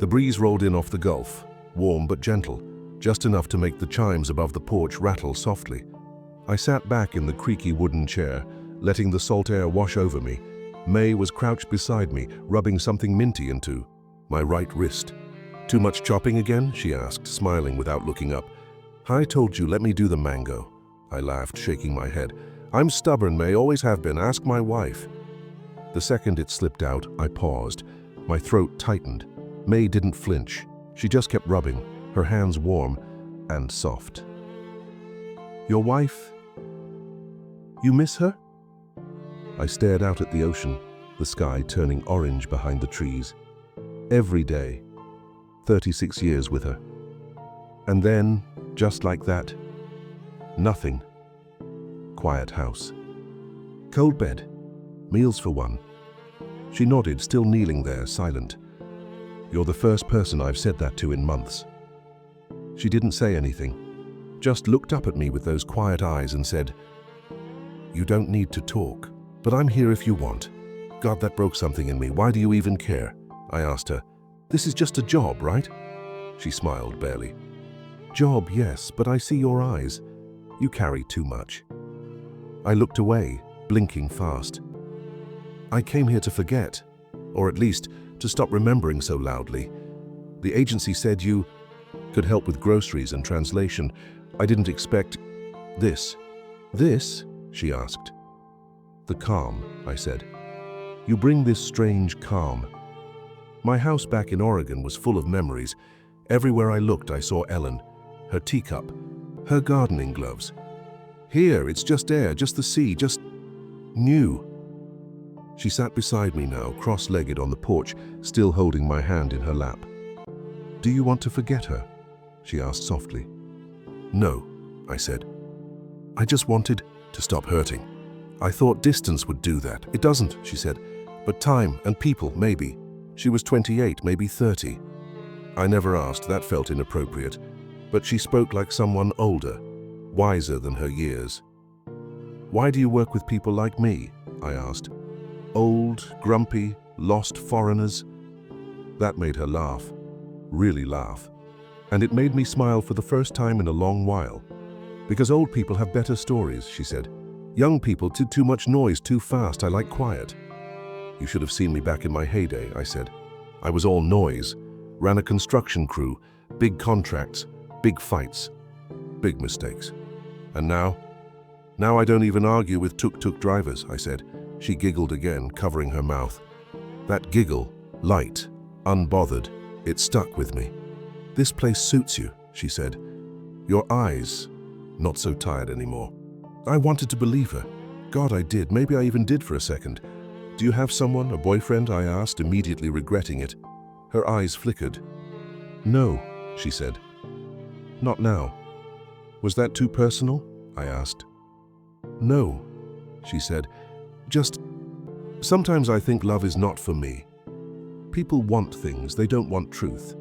The breeze rolled in off the Gulf, warm but gentle, just enough to make the chimes above the porch rattle softly. I sat back in the creaky wooden chair, letting the salt air wash over me. May was crouched beside me, rubbing something minty into my right wrist. "Too much chopping again?" she asked, smiling without looking up. "I told you, let me do the mango." I laughed, shaking my head. "I'm stubborn, May, always have been. Ask my wife." The second it slipped out, I paused. My throat tightened. May didn't flinch. She just kept rubbing, her hands warm and soft. "Your wife? You miss her?" I stared out at the ocean, the sky turning orange behind the trees. Every day, 36 years with her. And then, just like that, nothing. Quiet house. Cold bed. Meals for one. She nodded, still kneeling there, silent. "You're the first person I've said that to in months." She didn't say anything, just looked up at me with those quiet eyes and said, "You don't need to talk, but I'm here if you want." God, that broke something in me. "Why do you even care?" I asked her. "This is just a job, right?" She smiled barely. "Job, yes, but I see your eyes. You carry too much." I looked away, blinking fast. "I came here to forget, or at least to stop remembering so loudly. The agency said you could help with groceries and translation. I didn't expect this." "This?" she asked. "The calm," I said. "You bring this strange calm." My house back in Oregon was full of memories. Everywhere I looked, I saw Ellen, her teacup, her gardening gloves. Here, it's just air, just the sea, just new. She sat beside me now, cross-legged on the porch, still holding my hand in her lap. "Do you want to forget her?" she asked softly. "No," I said. "I just wanted to stop hurting. I thought distance would do that." "It doesn't," she said, "but time and people, maybe." She was 28, maybe 30. I never asked, that felt inappropriate, but she spoke like someone older, wiser than her years. "Why do you work with people like me?" I asked. "Old, grumpy, lost foreigners?" That made her laugh, really laugh. And it made me smile for the first time in a long while. "Because old people have better stories," she said. "Young people, too much noise, too fast. I like quiet." "You should have seen me back in my heyday," I said. "I was all noise, ran a construction crew, big contracts, big fights, big mistakes. And now I don't even argue with tuk-tuk drivers," I said. She giggled again, covering her mouth. That giggle, light, unbothered, it stuck with me. "This place suits you," she said. "Your eyes, not so tired anymore." I wanted to believe her. God, I did. Maybe I even did for a second. "Do you have someone, a boyfriend?" I asked, immediately regretting it. Her eyes flickered. "No," she said. "Not now." "Was that too personal?" I asked. "No," she said. "Just, sometimes I think love is not for me. People want things, they don't want truth."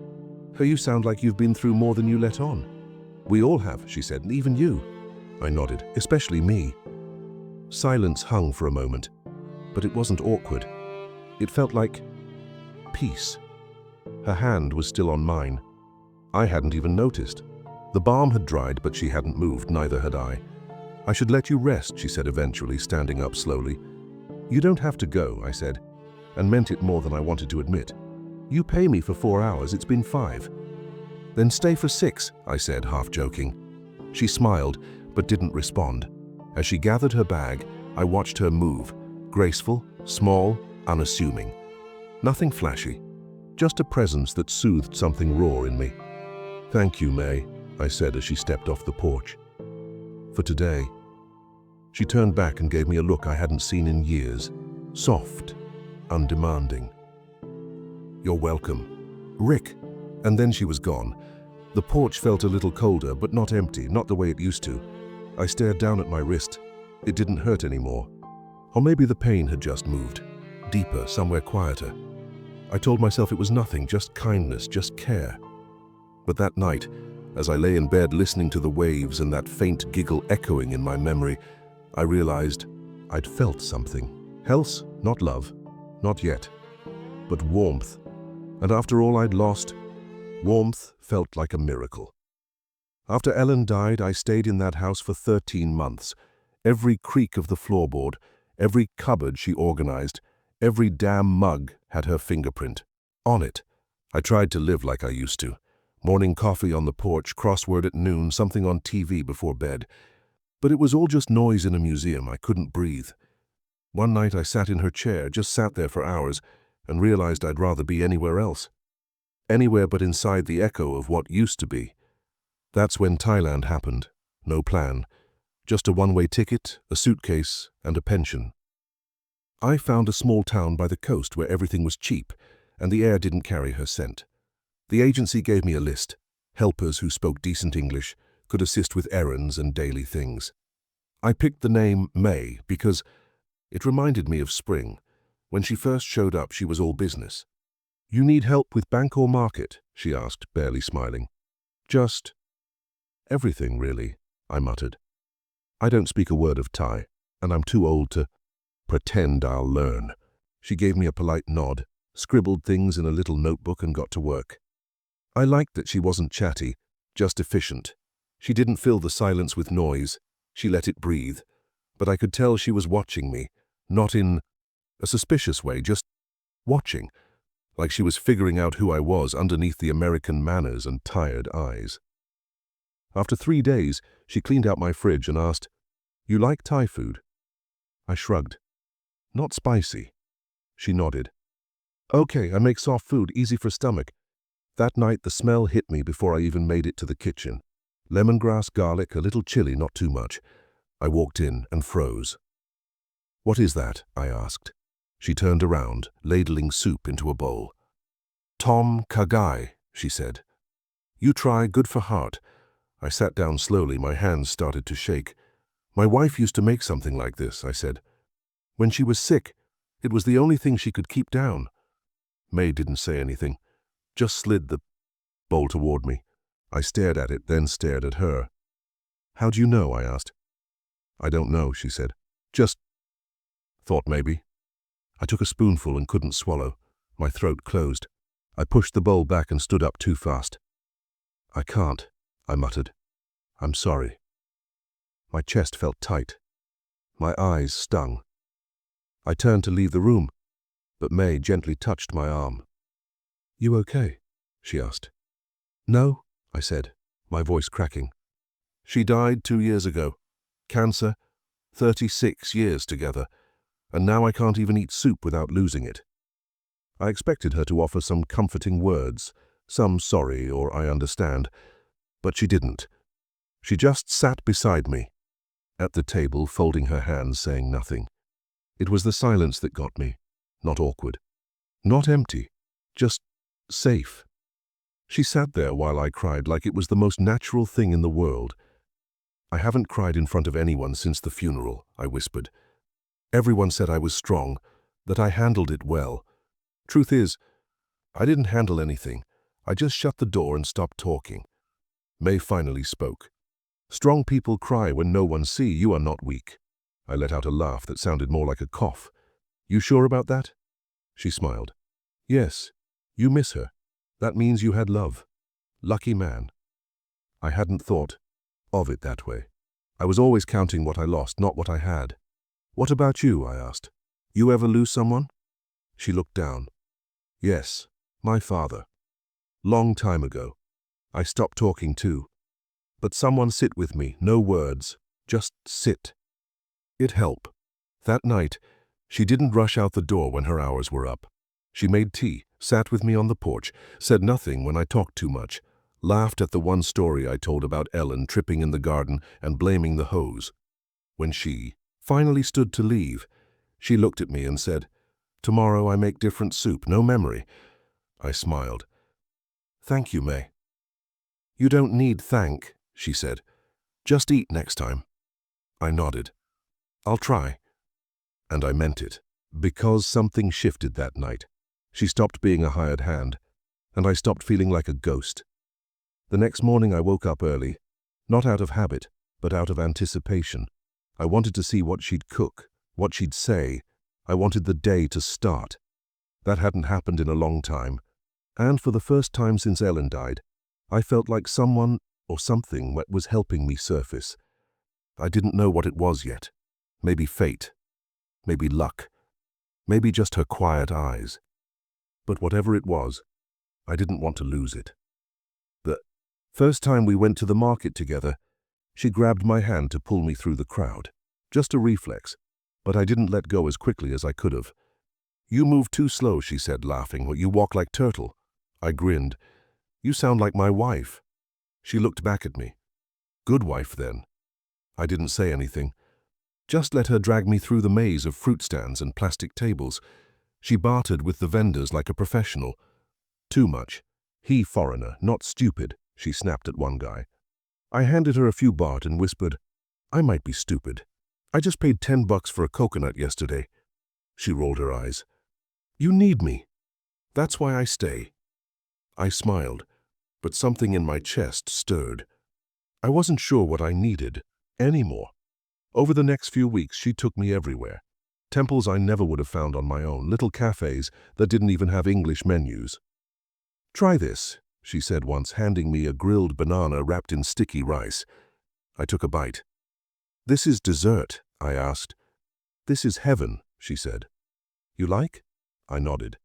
"Hey, you sound like you've been through more than you let on." "We all have," she said, "and even you." I nodded. "Especially me." Silence hung for a moment, but it wasn't awkward. It felt like peace. Her hand was still on mine. I hadn't even noticed. The balm had dried, but she hadn't moved, neither had I. "I should let you rest," she said eventually, standing up slowly. "You don't have to go," I said, and meant it more than I wanted to admit. "You pay me for 4 hours, it's been 5. "Then stay for 6, I said, half joking. She smiled, but didn't respond. As she gathered her bag, I watched her move, graceful, small, unassuming. Nothing flashy, just a presence that soothed something raw in me. "Thank you, May," I said as she stepped off the porch. "For today." She turned back and gave me a look I hadn't seen in years. Soft, undemanding. "You're welcome, Rick." And then she was gone. The porch felt a little colder, but not empty, not the way it used to. I stared down at my wrist. It didn't hurt anymore. Or maybe the pain had just moved, deeper, somewhere quieter. I told myself it was nothing, just kindness, just care. But that night, as I lay in bed listening to the waves and that faint giggle echoing in my memory, I realized I'd felt something. Else, not love, not yet, but warmth, And after all I'd lost, warmth felt like a miracle. After Ellen died, I stayed in that house for 13 months. Every creak of the floorboard, every cupboard she organized, every damn mug had her fingerprint on it. I tried to live like I used to. Morning coffee on the porch, crossword at noon, something on TV before bed. But it was all just noise in a museum. I couldn't breathe. One night I sat in her chair, just sat there for hours, and realized I'd rather be anywhere else. Anywhere but inside the echo of what used to be. That's when Thailand happened. No plan. Just a one-way ticket, a suitcase, and a pension. I found a small town by the coast where everything was cheap, and the air didn't carry her scent. The agency gave me a list. Helpers who spoke decent English, could assist with errands and daily things. I picked the name May because it reminded me of spring. When she first showed up, she was all business. "You need help with bank or market?" she asked, barely smiling. "Just everything, really," I muttered. "I don't speak a word of Thai, and I'm too old to pretend I'll learn." She gave me a polite nod, scribbled things in a little notebook, and got to work. I liked that she wasn't chatty, just efficient. She didn't fill the silence with noise. She let it breathe. But I could tell she was watching me, not in a suspicious way, just watching, like she was figuring out who I was underneath the American manners and tired eyes. After 3 days, she cleaned out my fridge and asked, "You like Thai food?" I shrugged. "Not spicy." She nodded. "Okay, I make soft food, easy for stomach." That night the smell hit me before I even made it to the kitchen. Lemongrass, garlic, a little chili, not too much. I walked in and froze. "What is that?" I asked. She turned around, ladling soup into a bowl. "Tom Kha Gai," she said. "You try, good for heart." I sat down slowly, my hands started to shake. "My wife used to make something like this," I said. "When she was sick, it was the only thing she could keep down." May didn't say anything, just slid the bowl toward me. I stared at it, then stared at her. "How do you know?" I asked. "I don't know," she said. "Just thought maybe." I took a spoonful and couldn't swallow. My throat closed. I pushed the bowl back and stood up too fast. "I can't," I muttered. "I'm sorry." My chest felt tight. My eyes stung. I turned to leave the room, but May gently touched my arm. "You okay?" she asked. "No," I said, my voice cracking. "She died 2 years ago. Cancer, 36 years together, and now I can't even eat soup without losing it." I expected her to offer some comforting words, some sorry or I understand, but she didn't. She just sat beside me, at the table, folding her hands, saying nothing. It was the silence that got me, not awkward, not empty, just safe. She sat there while I cried like it was the most natural thing in the world. "I haven't cried in front of anyone since the funeral," I whispered. "Everyone said I was strong, that I handled it well. Truth is, I didn't handle anything. I just shut the door and stopped talking." May finally spoke. "Strong people cry when no one sees. You are not weak." I let out a laugh that sounded more like a cough. "You sure about that?" She smiled. "Yes, you miss her. That means you had love. Lucky man." I hadn't thought of it that way. I was always counting what I lost, not what I had. "What about you?" I asked. "You ever lose someone?" She looked down. "Yes, my father. Long time ago. I stopped talking too. But someone sit with me, no words, just sit. It helped." That night, she didn't rush out the door when her hours were up. She made tea, sat with me on the porch, said nothing when I talked too much, laughed at the one story I told about Ellen tripping in the garden and blaming the hose. When she finally stood to leave, she looked at me and said, "Tomorrow I make different soup, no memory." I smiled. "Thank you, May." "You don't need thank," she said. "Just eat next time." I nodded. "I'll try." And I meant it, because something shifted that night. She stopped being a hired hand, and I stopped feeling like a ghost. The next morning I woke up early, not out of habit, but out of anticipation. I wanted to see what she'd cook, what she'd say. I wanted the day to start. That hadn't happened in a long time, And for the first time since Ellen died, I felt like someone or something was helping me surface. I didn't know what it was yet. Maybe fate. Maybe luck. Maybe just her quiet eyes. But whatever it was, I didn't want to lose it. The first time we went to the market together, she grabbed my hand to pull me through the crowd. Just a reflex, but I didn't let go as quickly as I could have. "You move too slow," she said, laughing. "Or you walk like turtle." I grinned. "You sound like my wife." She looked back at me. "Good wife, then." I didn't say anything. Just let her drag me through the maze of fruit stands and plastic tables. She bartered with the vendors like a professional. "Too much. He foreigner, not stupid," she snapped at one guy. I handed her a few baht and whispered, "I might be stupid. I just paid $10 for a coconut yesterday." She rolled her eyes. "You need me. That's why I stay." I smiled, but something in my chest stirred. I wasn't sure what I needed anymore. Over the next few weeks, she took me everywhere. Temples I never would have found on my own, little cafes that didn't even have English menus. "Try this," she said once, handing me a grilled banana wrapped in sticky rice. I took a bite. "This is dessert," I asked. "This is heaven," she said. "You like?" I nodded.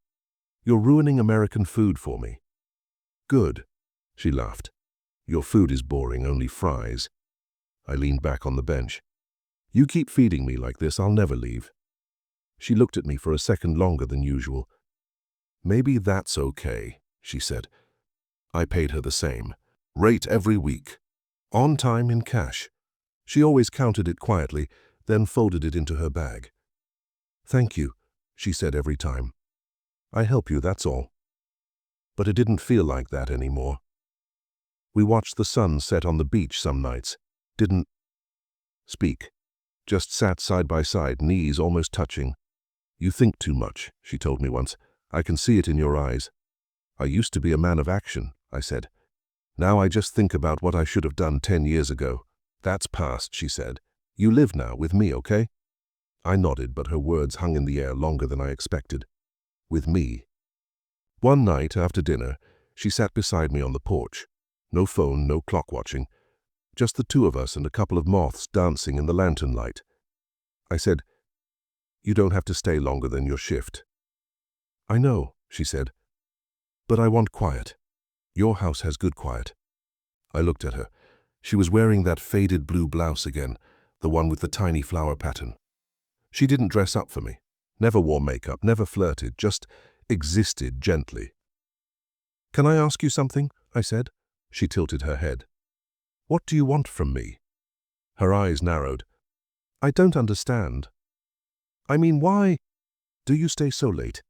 "You're ruining American food for me." "Good," she laughed. "Your food is boring, only fries." I leaned back on the bench. "You keep feeding me like this, I'll never leave." She looked at me for a second longer than usual. "Maybe that's okay," she said. I paid her the same. Rate every week. On time in cash. She always counted it quietly, then folded it into her bag. "Thank you," she said every time. "I help you, that's all." But it didn't feel like that anymore. We watched the sun set on the beach some nights. Didn't speak. Just sat side by side, knees almost touching. "You think too much," she told me once. "I can see it in your eyes." "I used to be a man of action," I said. "Now I just think about what I should have done 10 years ago." "That's past," she said. "You live now with me, okay?" I nodded, but her words hung in the air longer than I expected. With me. One night after dinner, she sat beside me on the porch. No phone, no clock watching. Just the two of us and a couple of moths dancing in the lantern light. I said, "You don't have to stay longer than your shift." "I know," she said, "but I want quiet. Your house has good quiet." I looked at her. She was wearing that faded blue blouse again, the one with the tiny flower pattern. She didn't dress up for me, never wore makeup, never flirted, just existed gently. "Can I ask you something?" I said. She tilted her head. "What do you want from me?" Her eyes narrowed. "I don't understand." "I mean, why do you stay so late?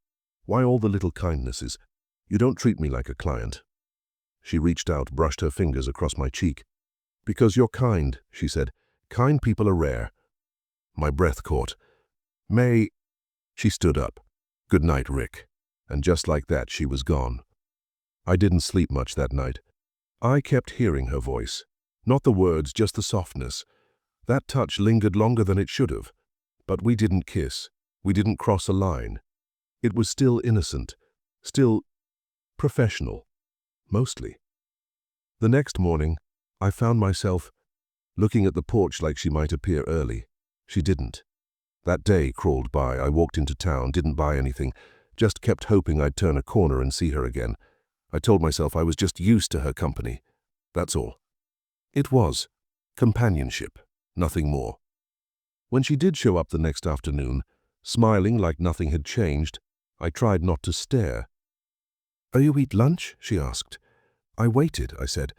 Why all the little kindnesses? You don't treat me like a client." She reached out, brushed her fingers across my cheek. "Because you're kind," she said. "Kind people are rare." My breath caught. "May—" She stood up. "Good night, Rick." And just like that, she was gone. I didn't sleep much that night. I kept hearing her voice. Not the words, just the softness. That touch lingered longer than it should have. But we didn't kiss. We didn't cross a line. It was still innocent. Still professional. Mostly. The next morning, I found myself looking at the porch like she might appear early. She didn't. That day crawled by. I walked into town, didn't buy anything, just kept hoping I'd turn a corner and see her again. I told myself I was just used to her company. That's all. It was companionship, nothing more. When she did show up the next afternoon, smiling like nothing had changed, I tried not to stare. "Are you eat lunch?" she asked. "I waited," I said,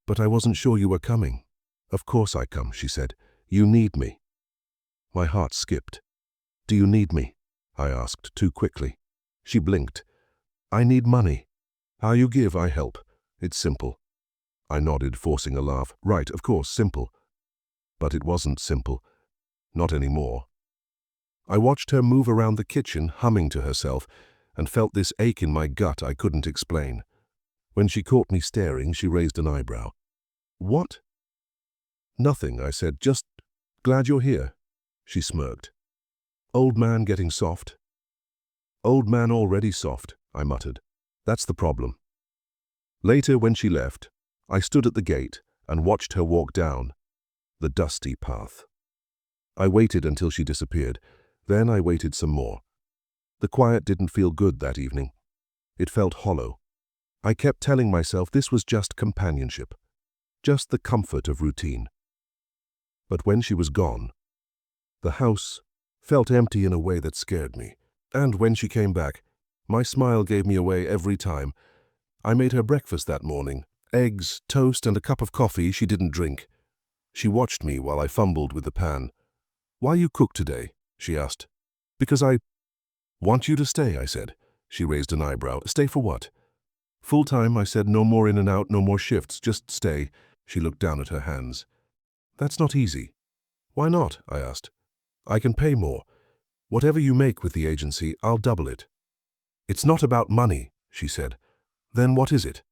"but I wasn't sure you were coming." "Of course I come," she said. "You need me." My heart skipped. "Do you need me?" I asked too quickly. She blinked. "I need money. How you give, I help. It's simple." I nodded, forcing a laugh. "Right, of course, simple." But it wasn't simple. Not anymore. I watched her move around the kitchen, humming to herself, and felt this ache in my gut I couldn't explain. When she caught me staring, she raised an eyebrow. "What?" "Nothing," I said. "Just glad you're here." She smirked. "Old man getting soft?" "Old man already soft," I muttered. That's the problem. Later, when she left, I stood at the gate and watched her walk down the dusty path. I waited until she disappeared. Then I waited some more. The quiet didn't feel good that evening. It felt hollow. I kept telling myself this was just companionship, just the comfort of routine. But when she was gone, the house felt empty in a way that scared me. And when she came back, my smile gave me away every time. I made her breakfast that morning, eggs, toast, and a cup of coffee she didn't drink. She watched me while I fumbled with the pan. "Why you cook today?" she asked. "Because I want you to stay," I said. She raised an eyebrow. "Stay for what?" "Full-time," I said. "No more in and out, no more shifts, just stay." She looked down at her hands. "That's not easy." "Why not?" I asked. "I can pay more. Whatever you make with the agency, I'll double it." "It's not about money," she said. "Then what is it?"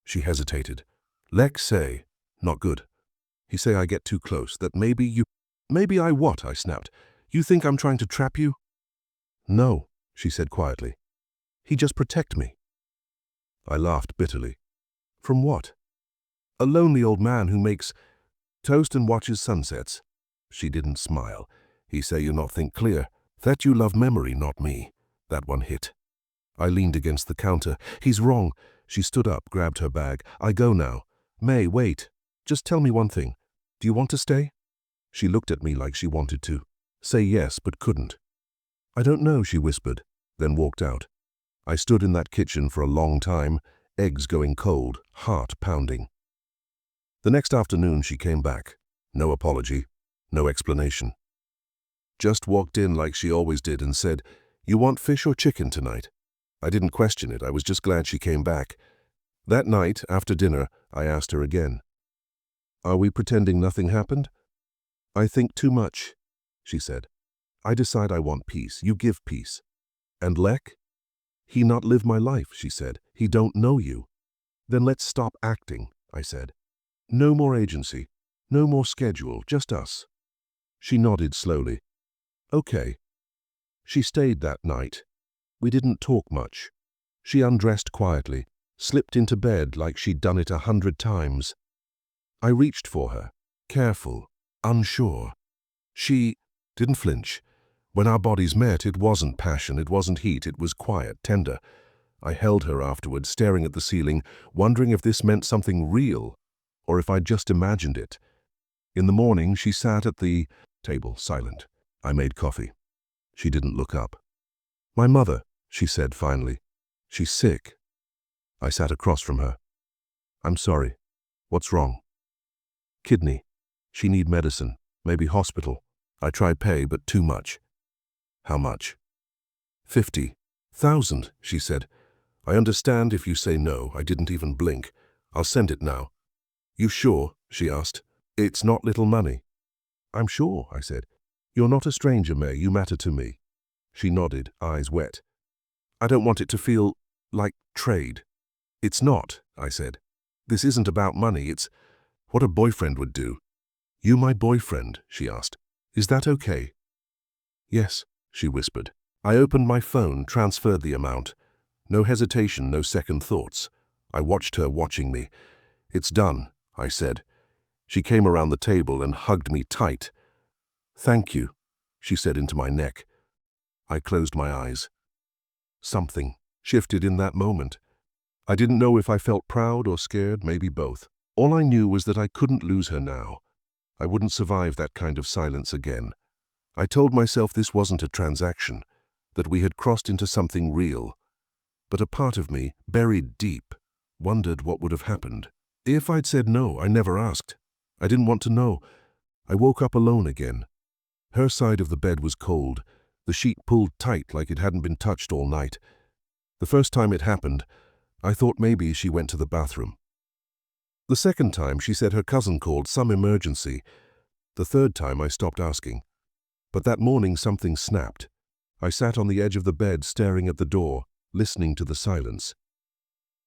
She hesitated. "Lex say, not good. He say I get too close, that maybe you—" "Maybe I what?" I snapped. "You think I'm trying to trap you?" "No," she said quietly. "He just protect me." I laughed bitterly. "From what?" "A lonely old man who makes toast and watches sunsets." She didn't smile. "He say you not think clear, that you love memory, not me." That one hit. I leaned against the counter. "He's wrong." She stood up, grabbed her bag. "I go now." "May, wait. Just tell me one thing. Do you want to stay?" She looked at me like she wanted to say yes, but couldn't. "I don't know," she whispered, then walked out. I stood in that kitchen for a long time, eggs going cold, heart pounding. The next afternoon she came back. No apology, no explanation. Just walked in like she always did and said, "You want fish or chicken tonight?" I didn't question it. I was just glad she came back. That night, after dinner, I asked her again. "Are we pretending nothing happened?" "I think too much," she said. "I decide I want peace. You give peace." "And Lek?" "He not live my life," she said. "He don't know you." "Then let's stop acting," I said. "No more agency, no more schedule, just us." She nodded slowly. "Okay." She stayed that night. We didn't talk much. She undressed quietly, slipped into bed like she'd done it 100 times. I reached for her, careful, unsure. She didn't flinch. When our bodies met, it wasn't passion, it wasn't heat, it was quiet, tender. I held her afterward, staring at the ceiling, wondering if this meant something real, or if I'd just imagined it. In the morning, she sat at the table, silent. I made coffee. She didn't look up. "My mother," she said finally. "She's sick." I sat across from her. "I'm sorry. What's wrong?" "Kidney. She need medicine, maybe hospital. I tried pay, but too much." "How much?" 50,000, she said. "I understand if you say no." I didn't even blink. "I'll send it now." "You sure?" she asked. "It's not little money." "I'm sure," I said. "You're not a stranger, May. You matter to me." She nodded, eyes wet. "I don't want it to feel like trade." "It's not," I said. "This isn't about money. It's what a boyfriend would do." "You my boyfriend?" she asked. "Is that okay?" "Yes," she whispered. I opened my phone, transferred the amount. No hesitation, no second thoughts. I watched her watching me. "It's done," I said. She came around the table and hugged me tight. "Thank you," she said into my neck. I closed my eyes. Something shifted in that moment. I didn't know if I felt proud or scared, maybe both. All I knew was that I couldn't lose her now. I wouldn't survive that kind of silence again. I told myself this wasn't a transaction, that we had crossed into something real. But a part of me, buried deep, wondered what would have happened. If I'd said no, I never asked. I didn't want to know. I woke up alone again. Her side of the bed was cold, the sheet pulled tight like it hadn't been touched all night. The first time it happened, I thought maybe she went to the bathroom. The second time, she said her cousin called, some emergency. The third time, I stopped asking. But that morning, something snapped. I sat on the edge of the bed, staring at the door, listening to the silence.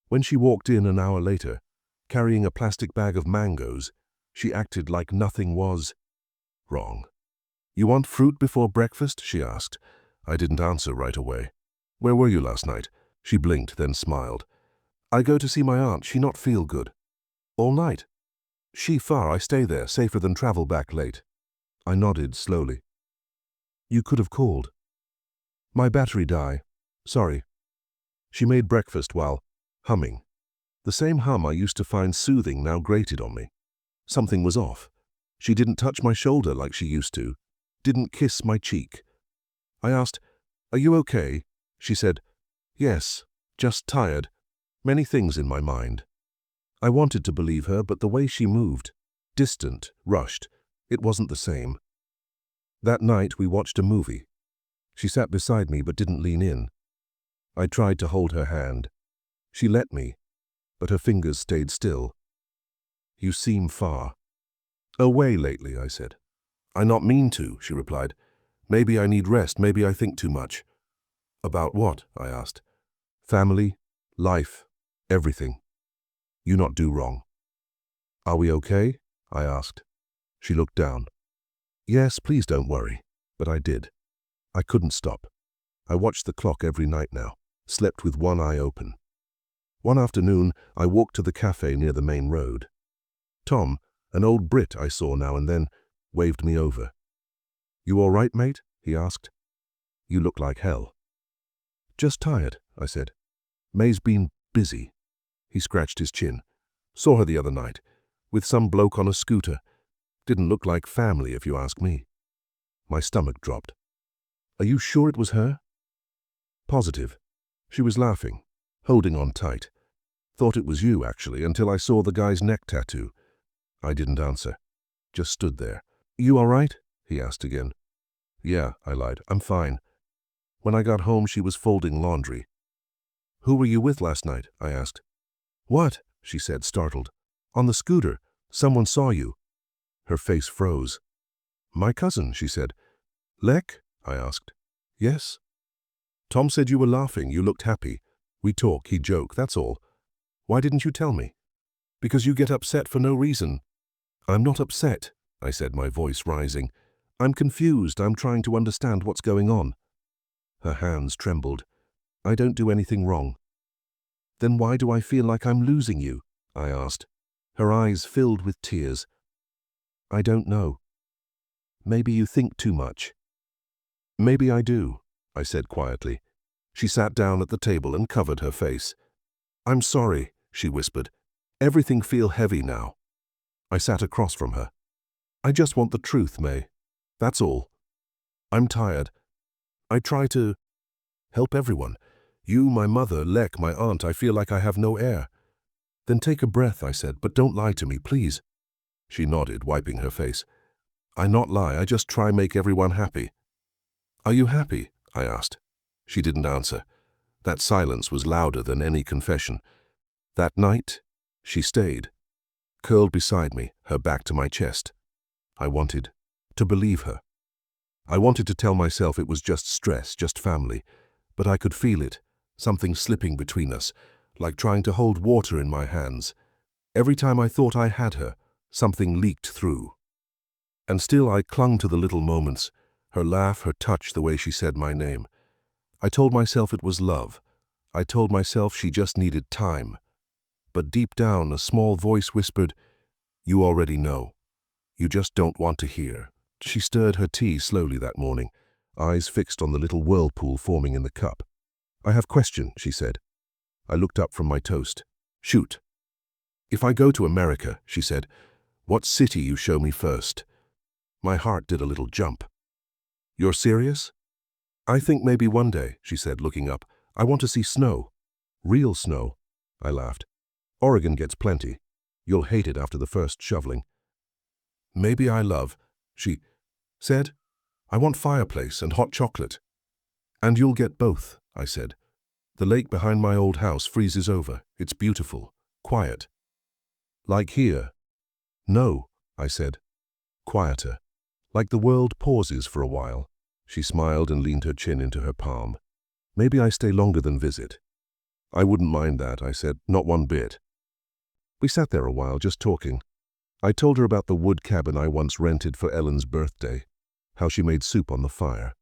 When she walked in an hour later, carrying a plastic bag of mangoes, she acted like nothing was wrong. "You want fruit before breakfast?" she asked. I didn't answer right away. "Where were you last night?" She blinked, then smiled. I go to see my aunt. She not feel good. All night. She far. I stay there, safer than travel back late. I nodded slowly. You could have called. My battery die. Sorry. She made breakfast while humming. The same hum I used to find soothing now grated on me. Something was off. She didn't touch my shoulder like she used to. Didn't kiss my cheek. I asked, Are you okay? She said, Yes, just tired. Many things in my mind. I wanted to believe her, but the way she moved, distant, rushed, it wasn't the same. That night we watched a movie. She sat beside me but didn't lean in. I tried to hold her hand. She let me, but her fingers stayed still. You seem far. Away lately, I said. I not mean to, she replied. Maybe I need rest, maybe I think too much. About what? I asked. Family, life, everything. You not do wrong. Are we okay? I asked. She looked down. Yes, please don't worry. But I did. I couldn't stop. I watched the clock every night now, slept with one eye open. One afternoon, I walked to the cafe near the main road. Tom, an old Brit I saw now and then, waved me over. You all right, mate? He asked. You look like hell. Just tired, I said. May's been busy. He scratched his chin. Saw her the other night, with some bloke on a scooter. Didn't look like family, if you ask me. My stomach dropped. Are you sure it was her? Positive. She was laughing, holding on tight. Thought it was you, actually, until I saw the guy's neck tattoo. I didn't answer. Just stood there. You all right? He asked again. Yeah, I lied. I'm fine. When I got home, she was folding laundry. Who were you with last night? I asked. What? She said, startled. On the scooter. Someone saw you. Her face froze. My cousin, she said. Lek? I asked. Yes. Tom said you were laughing. You looked happy. We talk, he joke, that's all. Why didn't you tell me? Because you get upset for no reason. I'm not upset, I said, my voice rising. I'm confused. I'm trying to understand what's going on. Her hands trembled. I don't do anything wrong. Then why do I feel like I'm losing you? I asked. Her eyes filled with tears. I don't know. Maybe you think too much. Maybe I do, I said quietly. She sat down at the table and covered her face. I'm sorry, she whispered. Everything feel heavy now. I sat across from her. I just want the truth, May. That's all. I'm tired. I try to help everyone. You, my mother, Lek, my aunt. I feel like I have no air. Then take a breath, I said, but don't lie to me, please. She nodded, wiping her face. I not lie, I just try make everyone happy. Are you happy? I asked. She didn't answer. That silence was louder than any confession. That night, she stayed, curled beside me, her back to my chest. I wanted to believe her. I wanted to tell myself it was just stress, just family, but I could feel it, something slipping between us, like trying to hold water in my hands. Every time I thought I had her, something leaked through. And still I clung to the little moments, her laugh, her touch, the way she said my name. I told myself it was love. I told myself she just needed time. But deep down, a small voice whispered, You already know. You just don't want to hear. She stirred her tea slowly that morning, eyes fixed on the little whirlpool forming in the cup. I have question, she said. I looked up from my toast. Shoot. If I go to America, she said, what city you show me first? My heart did a little jump. You're serious? I think maybe one day, she said, looking up. I want to see snow. Real snow. I laughed. Oregon gets plenty. You'll hate it after the first shoveling. Maybe I love, she said. I want fireplace and hot chocolate. And you'll get both, I said. The lake behind my old house freezes over. It's beautiful, quiet. Like here. No, I said. Quieter. Like the world pauses for a while. She smiled and leaned her chin into her palm. Maybe I stay longer than visit. I wouldn't mind that, I said, not one bit. We sat there a while, just talking. I told her about the wood cabin I once rented for Ellen's birthday, how she made soup on the fire.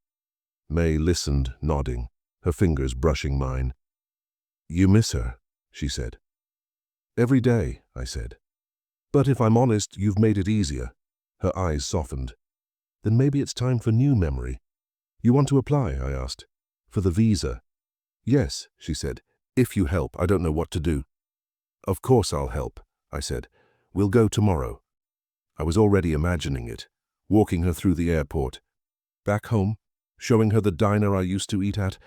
May listened, nodding, her fingers brushing mine. You miss her, she said. Every day, I said. But if I'm honest, you've made it easier. Her eyes softened. Then maybe it's time for new memory. You want to apply, I asked. For the visa. Yes, she said. If you help, I don't know what to do. Of course I'll help, I said. We'll go tomorrow. I was already imagining it, walking her through the airport. Back home, showing her the diner I used to eat at,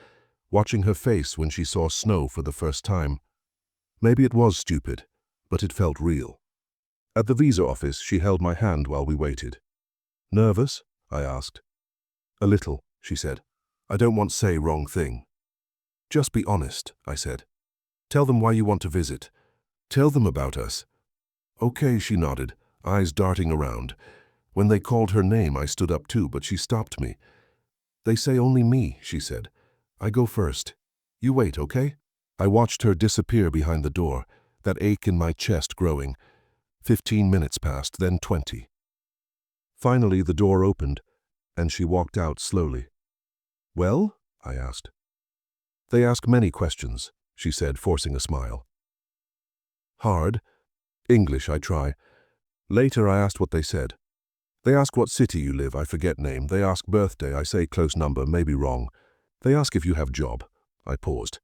watching her face when she saw snow for the first time. Maybe it was stupid, but it felt real. At the visa office, she held my hand while we waited. Nervous? I asked. A little, she said. I don't want to say wrong thing. Just be honest, I said. Tell them why you want to visit. Tell them about us. Okay, she nodded, eyes darting around. When they called her name, I stood up too, but she stopped me. They say only me, she said. I go first. You wait, okay? I watched her disappear behind the door, that ache in my chest growing. 15 minutes passed, then 20. Finally, the door opened, and she walked out slowly. Well? I asked. They ask many questions, she said, forcing a smile. Hard. English, I try. Later, I asked what they said. They ask what city you live, I forget name. They ask birthday, I say close number, maybe wrong. They ask if you have job. I paused.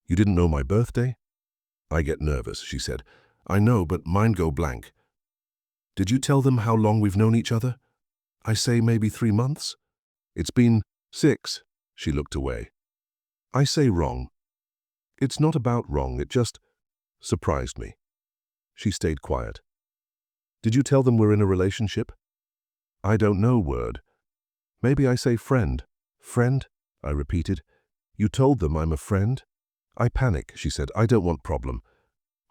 You didn't know my birthday? I get nervous, she said. I know, but mine go blank. Did you tell them how long we've known each other? I say maybe 3 months. It's been 6. She looked away. I say wrong. It's not about wrong, it just surprised me. She stayed quiet. Did you tell them we're in a relationship? I don't know word. Maybe I say friend. Friend? I repeated. You told them I'm a friend? I panic, she said. I don't want problem.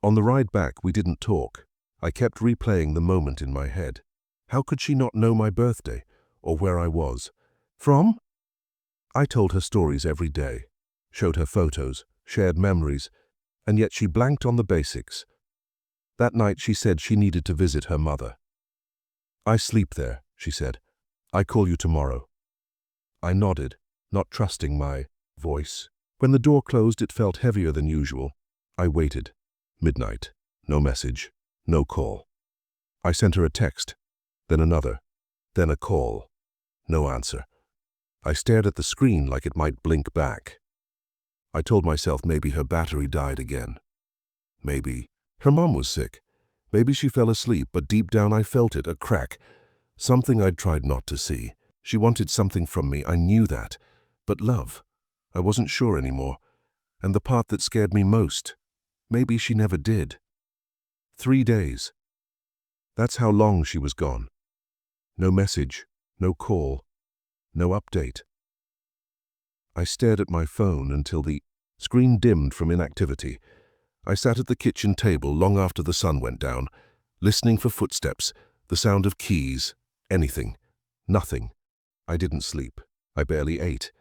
On the ride back, we didn't talk. I kept replaying the moment in my head. How could she not know my birthday or where I was? From? I told her stories every day, showed her photos, shared memories, and yet she blanked on the basics. That night she said she needed to visit her mother. I sleep there, she said. I call you tomorrow. I nodded, not trusting my voice. When the door closed, it felt heavier than usual. I waited. Midnight. No message. No call. I sent her a text, then another, then a call. No answer. I stared at the screen like it might blink back. I told myself maybe her battery died again. Maybe her mom was sick. Maybe she fell asleep, but deep down I felt it, a crack. Something I'd tried not to see. She wanted something from me, I knew that. But love, I wasn't sure anymore. And the part that scared me most, maybe she never did. 3 days. That's how long she was gone. No message, no call, no update. I stared at my phone until the screen dimmed from inactivity. I sat at the kitchen table long after the sun went down, listening for footsteps, the sound of keys, anything, nothing. I didn't sleep. I barely ate.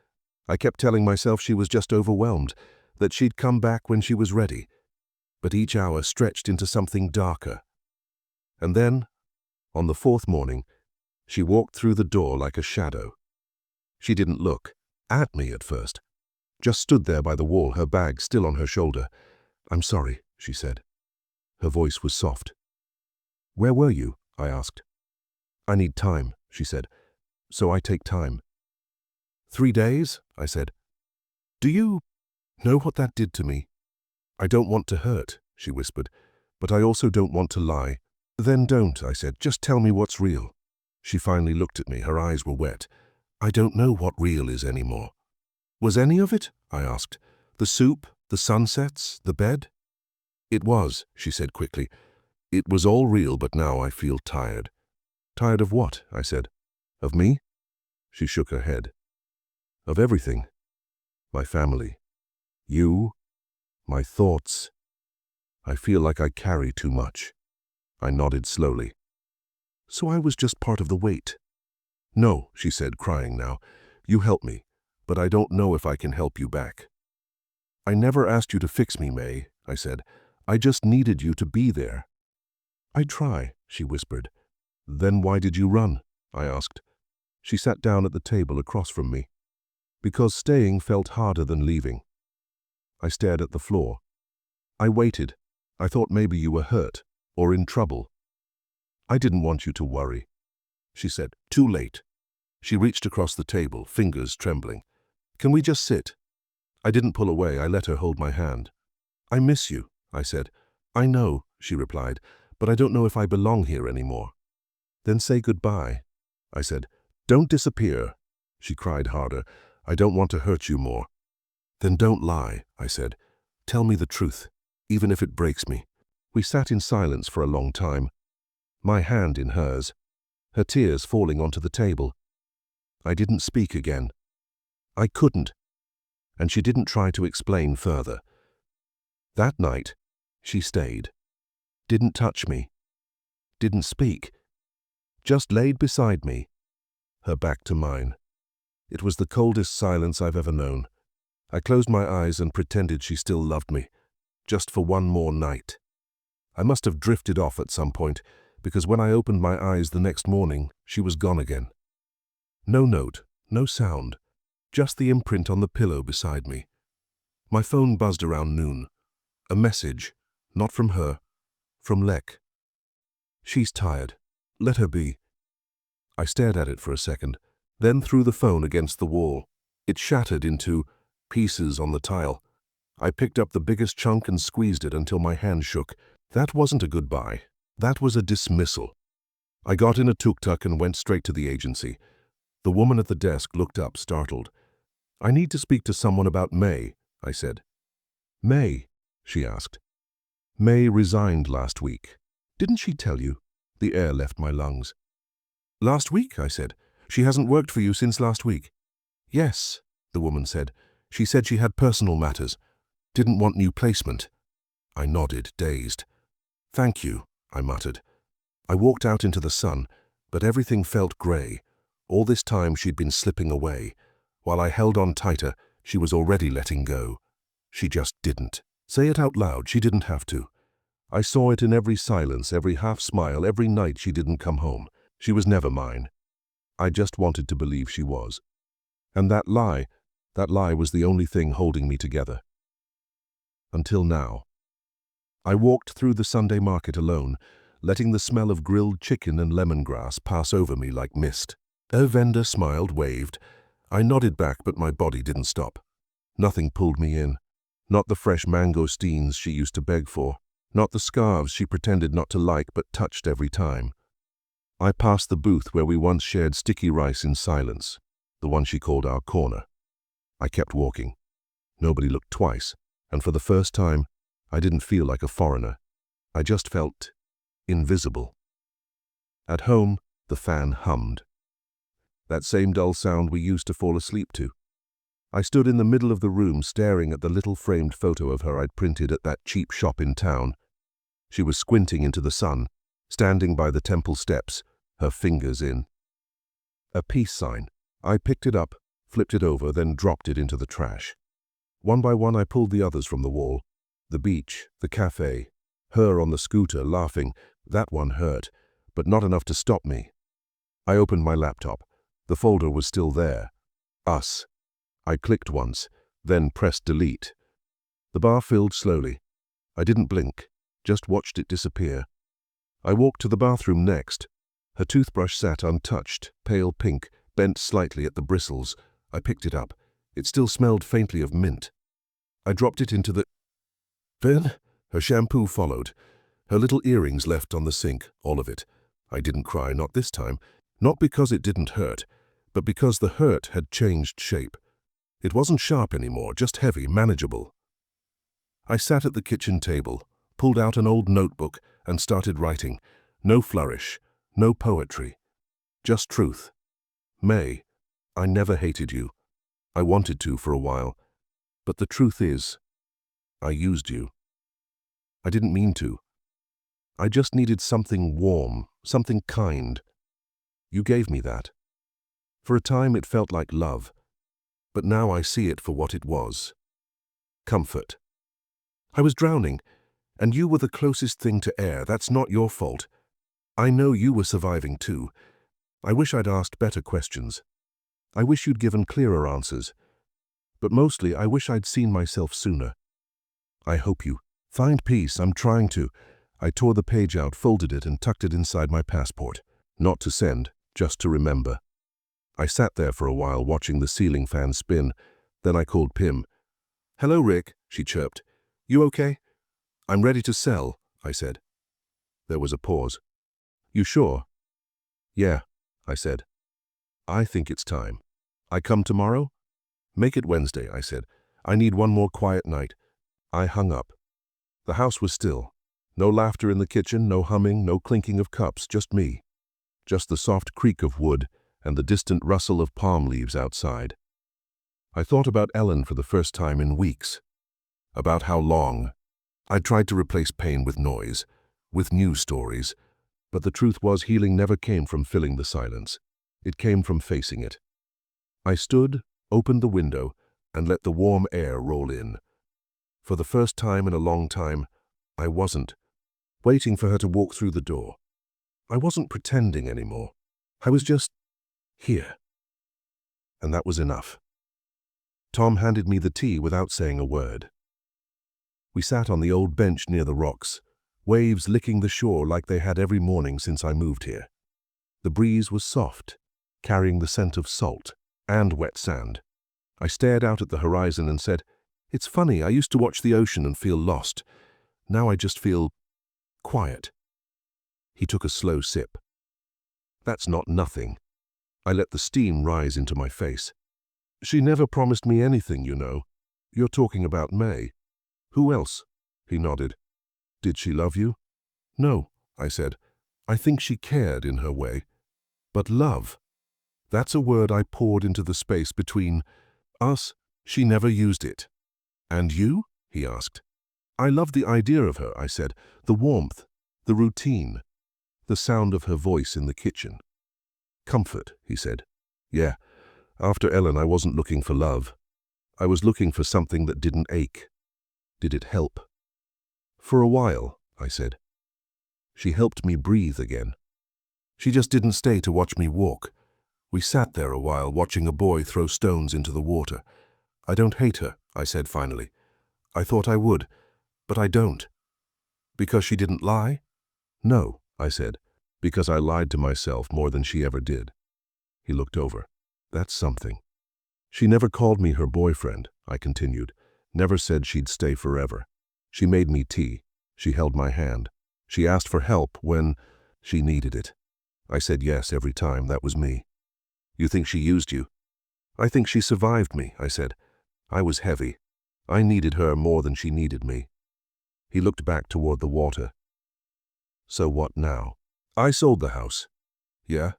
I kept telling myself she was just overwhelmed, that she'd come back when she was ready. But each hour stretched into something darker. And then, on the 4th morning, she walked through the door like a shadow. She didn't look at me at first, just stood there by the wall, her bag still on her shoulder. I'm sorry, she said. Her voice was soft. Where were you? I asked. I need time, she said. So I take time. 3 days? I said. Do you know what that did to me? I don't want to hurt, she whispered, but I also don't want to lie. Then don't, I said. Just tell me what's real. She finally looked at me. Her eyes were wet. I don't know what real is anymore. Was any of it? I asked. The soup, the sunsets, the bed? It was, she said quickly. It was all real, but now I feel tired. Tired of what? I said. Of me? She shook her head. Of everything. My family. You. My thoughts. I feel like I carry too much. I nodded slowly. So I was just part of the weight. No, she said, crying now. You help me, but I don't know if I can help you back. I never asked you to fix me, May, I said. I just needed you to be there. I'd try, she whispered. Then why did you run? I asked. She sat down at the table across from me. Because staying felt harder than leaving. I stared at the floor. I waited. I thought maybe you were hurt or in trouble. I didn't want you to worry, she said. Too late. She reached across the table, fingers trembling. Can we just sit? I didn't pull away. I let her hold my hand. I miss you, I said. I know, she replied, but I don't know if I belong here anymore. Then say goodbye, I said. Don't disappear, she cried harder. I don't want to hurt you more. Then don't lie, I said. Tell me the truth, even if it breaks me. We sat in silence for a long time, my hand in hers, her tears falling onto the table. I didn't speak again. I couldn't, and she didn't try to explain further. That night, she stayed, didn't touch me, didn't speak, just laid beside me, her back to mine. It was the coldest silence I've ever known. I closed my eyes and pretended she still loved me, just for one more night. I must have drifted off at some point, because when I opened my eyes the next morning, she was gone again. No note, no sound, just the imprint on the pillow beside me. My phone buzzed around noon. A message, not from her, from Lek. She's tired. Let her be. I stared at it for a second, then threw the phone against the wall. It shattered into pieces on the tile. I picked up the biggest chunk and squeezed it until my hand shook. That wasn't a goodbye. That was a dismissal. I got in a tuk-tuk and went straight to the agency. The woman at the desk looked up, startled. I need to speak to someone about May, I said. May? She asked. May resigned last week. Didn't she tell you? The air left my lungs. Last week, I said. She hasn't worked for you since last week. Yes, the woman said. She said she had personal matters. Didn't want new placement. I nodded, dazed. Thank you, I muttered. I walked out into the sun, but everything felt grey. All this time she'd been slipping away. While I held on tighter, she was already letting go. She just didn't. Say it out loud, she didn't have to. I saw it in every silence, every half-smile, every night she didn't come home. She was never mine. I just wanted to believe she was. And that lie was the only thing holding me together. Until now. I walked through the Sunday market alone, letting the smell of grilled chicken and lemongrass pass over me like mist. A vendor smiled, waved. I nodded back, but my body didn't stop. Nothing pulled me in. Not the fresh mangosteens she used to beg for. Not the scarves she pretended not to like but touched every time. I passed the booth where we once shared sticky rice in silence, the one she called our corner. I kept walking. Nobody looked twice, and for the first time, I didn't feel like a foreigner. I just felt invisible. At home, the fan hummed. That same dull sound we used to fall asleep to. I stood in the middle of the room staring at the little framed photo of her I'd printed at that cheap shop in town. She was squinting into the sun, standing by the temple steps, her fingers in. A peace sign. I picked it up, flipped it over, then dropped it into the trash. One by one I pulled the others from the wall. The beach, the cafe, her on the scooter laughing. That one hurt, but not enough to stop me. I opened my laptop. The folder was still there. Us. I clicked once, then pressed delete. The bar filled slowly. I didn't blink, just watched it disappear. I walked to the bathroom next. Her toothbrush sat untouched, pale pink, bent slightly at the bristles. I picked it up. It still smelled faintly of mint. I dropped it into the... Then her shampoo followed. Her little earrings left on the sink, all of it. I didn't cry, not this time. Not because it didn't hurt, but because the hurt had changed shape. It wasn't sharp anymore, just heavy, manageable. I sat at the kitchen table, pulled out an old notebook, and started writing. No flourish, no poetry, just truth. May, I never hated you. I wanted to for a while. But the truth is, I used you. I didn't mean to. I just needed something warm, something kind. You gave me that. For a time it felt like love, but now I see it for what it was. Comfort. I was drowning, and you were the closest thing to air. That's not your fault. I know you were surviving too. I wish I'd asked better questions. I wish you'd given clearer answers. But mostly I wish I'd seen myself sooner. I hope you find peace. I'm trying to. I tore the page out, folded it, and tucked it inside my passport. Not to send, just to remember. I sat there for a while watching the ceiling fan spin. Then I called Pim. "Hello, Rick," she chirped. "You okay?" "I'm ready to sell," I said. There was a pause. "You sure?" "Yeah," I said. "I think it's time. I come tomorrow?" "Make it Wednesday," I said. "I need one more quiet night." I hung up. The house was still. No laughter in the kitchen, no humming, no clinking of cups, just me. Just the soft creak of wood and the distant rustle of palm leaves outside. I thought about Ellen for the first time in weeks. About how long. I tried to replace pain with noise, with new stories, but the truth was healing never came from filling the silence. It came from facing it. I stood, opened the window, and let the warm air roll in. For the first time in a long time, I wasn't waiting for her to walk through the door. I wasn't pretending anymore. I was just here. And that was enough. Tom handed me the tea without saying a word. We sat on the old bench near the rocks, waves licking the shore like they had every morning since I moved here. The breeze was soft, carrying the scent of salt and wet sand. I stared out at the horizon and said, "It's funny, I used to watch the ocean and feel lost. Now I just feel quiet." He took a slow sip. "That's not nothing." I let the steam rise into my face. "She never promised me anything, you know. You're talking about May." "Who else?" He nodded. "Did she love you?" "No," I said. "I think she cared in her way. But love, that's a word I poured into the space between us. She never used it." "And you?" he asked. "I loved the idea of her," I said. "The warmth, the routine, the sound of her voice in the kitchen." "Comfort," he said. "Yeah, after Ellen I wasn't looking for love. I was looking for something that didn't ache. Did it help?" "For a while," I said. "She helped me breathe again. She just didn't stay to watch me walk. We sat there a while watching a boy throw stones into the water. I don't hate her," I said finally. "I thought I would, but I don't." "Because she didn't lie?" "No," I said, "because I lied to myself more than she ever did." He looked over. "That's something." "She never called me her boyfriend," I continued. "Never said she'd stay forever. She made me tea. She held my hand. She asked for help when she needed it. I said yes every time. That was me." "You think she used you?" "I think she survived me," I said. "I was heavy. I needed her more than she needed me." He looked back toward the water. "So what now?" "I sold the house." "Yeah?"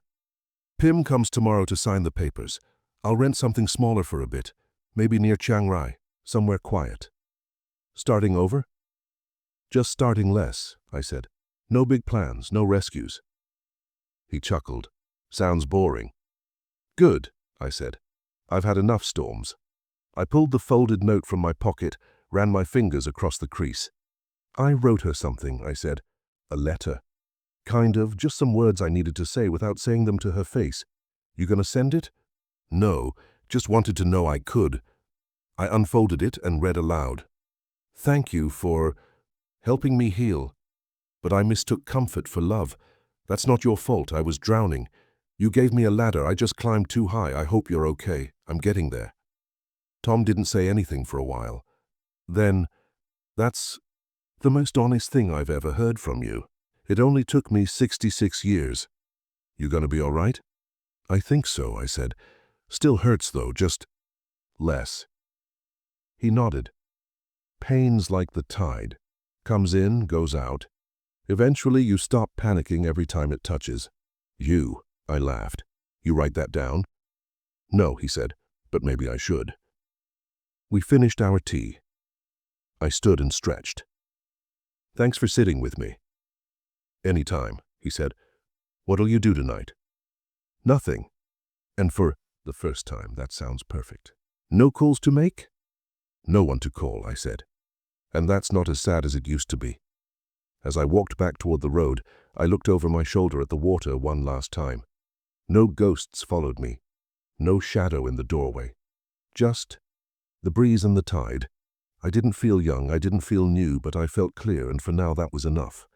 "Pim comes tomorrow to sign the papers. I'll rent something smaller for a bit, maybe near Chiang Rai, somewhere quiet." "Starting over?" "Just starting less," I said. "No big plans, no rescues." He chuckled. "Sounds boring." "Good," I said. "I've had enough storms." I pulled the folded note from my pocket, ran my fingers across the crease. "I wrote her something," I said. "A letter. Kind of, just some words I needed to say without saying them to her face. You gonna send it?" "No, just wanted to know I could." I unfolded it and read aloud. "Thank you for helping me heal. But I mistook comfort for love. That's not your fault. I was drowning. You gave me a ladder. I just climbed too high. I hope you're okay. I'm getting there." Tom didn't say anything for a while. Then, "That's the most honest thing I've ever heard from you. It only took me 66 years. You gonna be all right?" "I think so," I said. "Still hurts though, just less." He nodded. "Pain's like the tide. Comes in, goes out. Eventually you stop panicking every time it touches." "You," I laughed. "You write that down?" "No," he said, "but maybe I should." We finished our tea. I stood and stretched. "Thanks for sitting with me." "Any time," he said. "What'll you do tonight?" "Nothing. And for the first time, that sounds perfect." "No calls to make?" "No one to call," I said. "And that's not as sad as it used to be." As I walked back toward the road, I looked over my shoulder at the water one last time. No ghosts followed me. No shadow in the doorway. Just the breeze and the tide. I didn't feel young, I didn't feel new, but I felt clear, and for now that was enough.